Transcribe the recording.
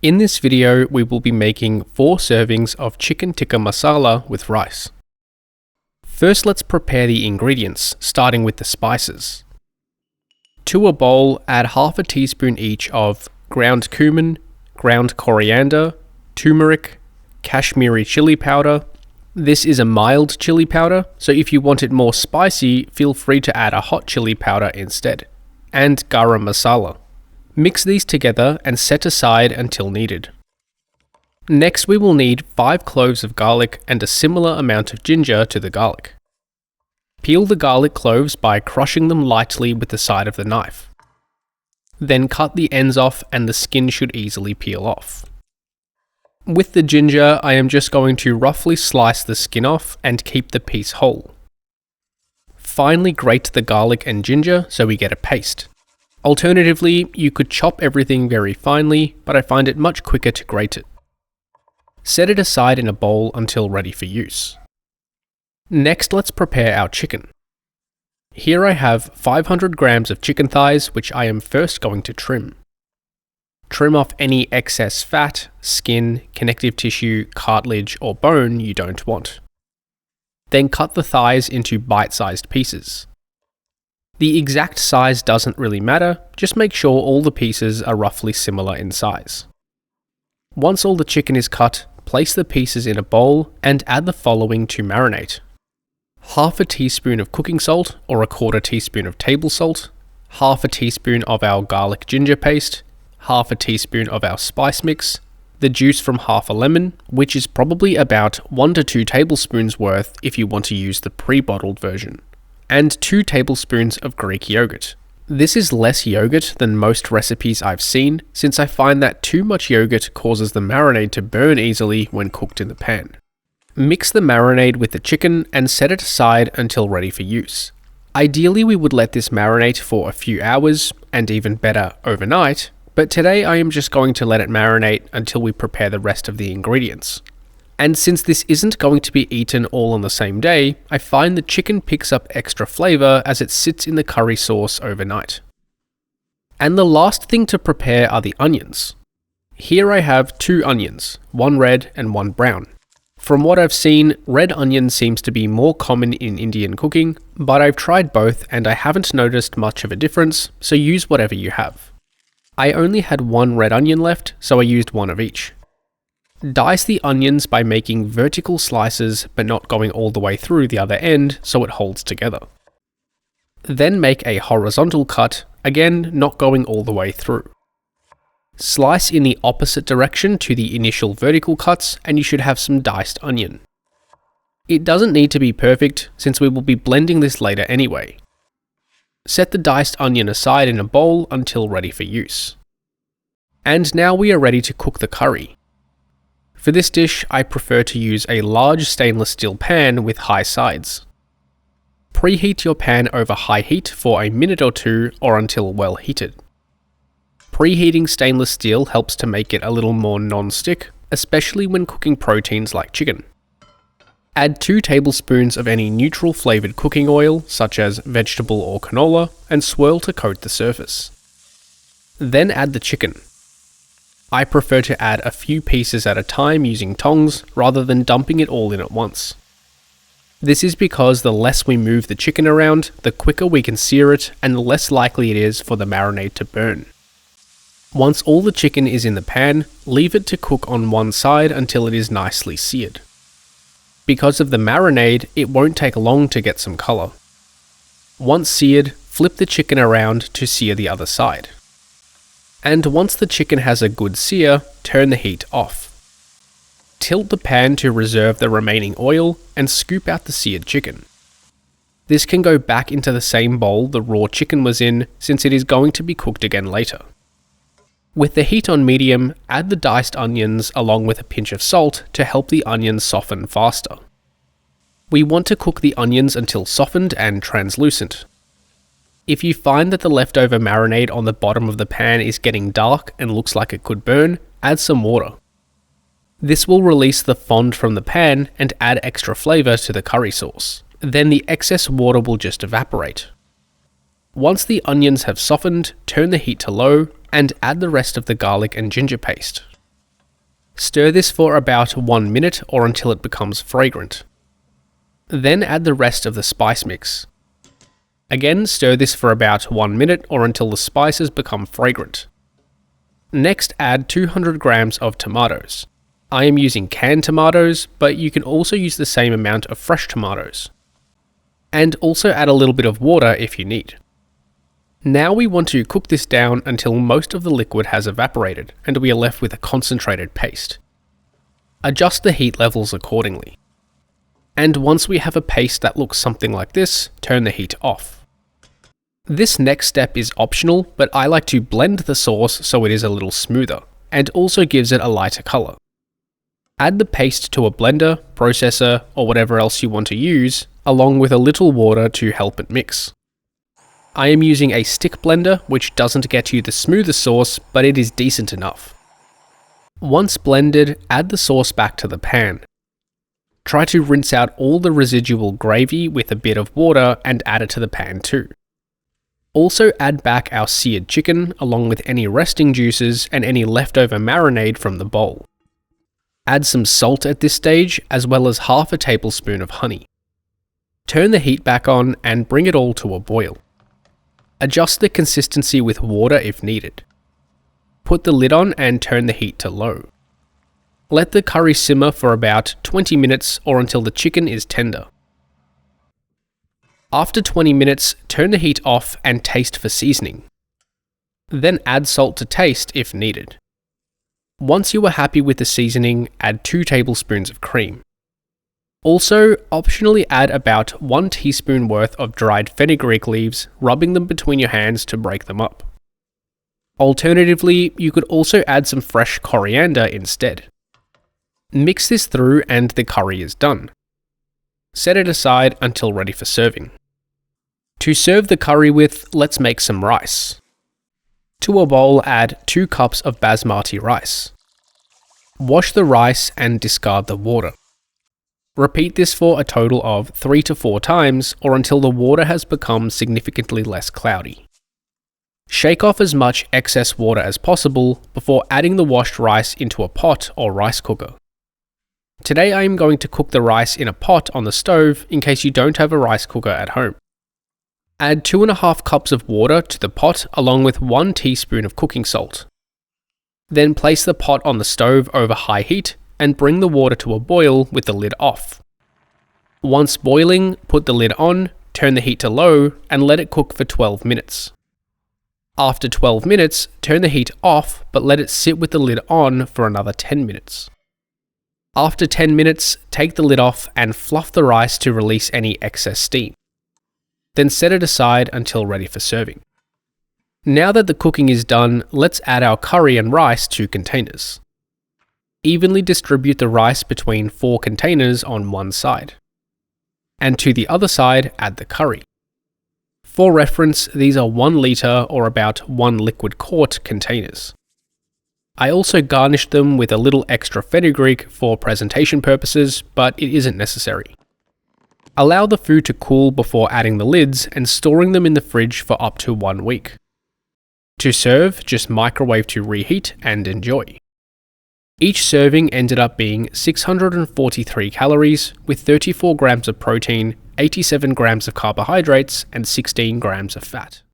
In this video, we will be making 4 servings of chicken tikka masala with rice. First, let's prepare the ingredients, starting with the spices. To a bowl, add half a teaspoon each of ground cumin, ground coriander, turmeric, Kashmiri chili powder. This is a mild chili powder, so if you want it more spicy, feel free to add a hot chili powder instead, and garam masala. Mix these together and set aside until needed. Next, we will need 5 cloves of garlic and a similar amount of ginger to the garlic. Peel the garlic cloves by crushing them lightly with the side of the knife. Then cut the ends off and the skin should easily peel off. With the ginger, I am just going to roughly slice the skin off and keep the piece whole. Finely grate the garlic and ginger so we get a paste. Alternatively, you could chop everything very finely, but I find it much quicker to grate it. Set it aside in a bowl until ready for use. Next, let's prepare our chicken. Here I have 500 grams of chicken thighs, which I am first going to trim. Trim off any excess fat, skin, connective tissue, cartilage, or bone you don't want. Then cut the thighs into bite-sized pieces. The exact size doesn't really matter, just make sure all the pieces are roughly similar in size. Once all the chicken is cut, place the pieces in a bowl and add the following to marinate. Half a teaspoon of cooking salt or a quarter teaspoon of table salt, half a teaspoon of our garlic ginger paste, half a teaspoon of our spice mix, the juice from half a lemon, which is probably about 1 to 2 tablespoons worth if you want to use the pre-bottled version, and 2 tablespoons of Greek yogurt. This is less yogurt than most recipes I've seen, since I find that too much yogurt causes the marinade to burn easily when cooked in the pan. Mix the marinade with the chicken and set it aside until ready for use. Ideally, we would let this marinate for a few hours, and even better, overnight, but today I am just going to let it marinate until we prepare the rest of the ingredients. And since this isn't going to be eaten all on the same day, I find the chicken picks up extra flavour as it sits in the curry sauce overnight. And the last thing to prepare are the onions. Here I have 2 onions, one red and one brown. From what I've seen, red onion seems to be more common in Indian cooking, but I've tried both and I haven't noticed much of a difference, so use whatever you have. I only had 1 red onion left, so I used 1 of each. Dice the onions by making vertical slices but not going all the way through the other end so it holds together. Then make a horizontal cut, again not going all the way through. Slice in the opposite direction to the initial vertical cuts and you should have some diced onion. It doesn't need to be perfect since we will be blending this later anyway. Set the diced onion aside in a bowl until ready for use. And now we are ready to cook the curry. For this dish, I prefer to use a large stainless steel pan with high sides. Preheat your pan over high heat for a minute or 2 or until well heated. Preheating stainless steel helps to make it a little more non-stick, especially when cooking proteins like chicken. Add 2 tablespoons of any neutral flavoured cooking oil, such as vegetable or canola, and swirl to coat the surface. Then add the chicken. I prefer to add a few pieces at a time using tongs, rather than dumping it all in at once. This is because the less we move the chicken around, the quicker we can sear it, and the less likely it is for the marinade to burn. Once all the chicken is in the pan, leave it to cook on one side until it is nicely seared. Because of the marinade, it won't take long to get some colour. Once seared, flip the chicken around to sear the other side. And once the chicken has a good sear, turn the heat off. Tilt the pan to reserve the remaining oil and scoop out the seared chicken. This can go back into the same bowl the raw chicken was in, since it is going to be cooked again later. With the heat on medium, add the diced onions along with a pinch of salt to help the onions soften faster. We want to cook the onions until softened and translucent. If you find that the leftover marinade on the bottom of the pan is getting dark and looks like it could burn, add some water. This will release the fond from the pan and add extra flavour to the curry sauce. Then the excess water will just evaporate. Once the onions have softened, turn the heat to low and add the rest of the garlic and ginger paste. Stir this for about 1 minute or until it becomes fragrant. Then add the rest of the spice mix. Again, stir this for about 1 minute or until the spices become fragrant. Next, add 200 grams of tomatoes. I am using canned tomatoes, but you can also use the same amount of fresh tomatoes. And also add a little bit of water if you need. Now we want to cook this down until most of the liquid has evaporated and we are left with a concentrated paste. Adjust the heat levels accordingly. And once we have a paste that looks something like this, turn the heat off. This next step is optional, but I like to blend the sauce so it is a little smoother, and also gives it a lighter colour. Add the paste to a blender, processor, or whatever else you want to use, along with a little water to help it mix. I am using a stick blender, which doesn't get you the smoothest sauce, but it is decent enough. Once blended, add the sauce back to the pan. Try to rinse out all the residual gravy with a bit of water and add it to the pan too. Also add back our seared chicken along with any resting juices and any leftover marinade from the bowl. Add some salt at this stage, as well as half a tablespoon of honey. Turn the heat back on and bring it all to a boil. Adjust the consistency with water if needed. Put the lid on and turn the heat to low. Let the curry simmer for about 20 minutes or until the chicken is tender. After 20 minutes, turn the heat off and taste for seasoning. Then add salt to taste if needed. Once you are happy with the seasoning, add 2 tablespoons of cream. Also, optionally add about 1 teaspoon worth of dried fenugreek leaves, rubbing them between your hands to break them up. Alternatively, you could also add some fresh coriander instead. Mix this through and the curry is done. Set it aside until ready for serving. To serve the curry with, let's make some rice. To a bowl, add 2 cups of basmati rice. Wash the rice and discard the water. Repeat this for a total of 3 to 4 times or until the water has become significantly less cloudy. Shake off as much excess water as possible before adding the washed rice into a pot or rice cooker. Today I am going to cook the rice in a pot on the stove in case you don't have a rice cooker at home. Add 2.5 cups of water to the pot along with 1 teaspoon of cooking salt. Then place the pot on the stove over high heat and bring the water to a boil with the lid off. Once boiling, put the lid on, turn the heat to low, and let it cook for 12 minutes. After 12 minutes, turn the heat off, but let it sit with the lid on for another 10 minutes. After 10 minutes, take the lid off and fluff the rice to release any excess steam. Then set it aside until ready for serving. Now that the cooking is done, let's add our curry and rice to containers. Evenly distribute the rice between 4 containers on one side. And to the other side, add the curry. For reference, these are 1 litre or about 1 liquid quart containers. I also garnished them with a little extra fenugreek for presentation purposes, but it isn't necessary. Allow the food to cool before adding the lids and storing them in the fridge for up to 1 week. To serve, just microwave to reheat and enjoy. Each serving ended up being 643 calories with 34 grams of protein, 87 grams of carbohydrates, and 16 grams of fat.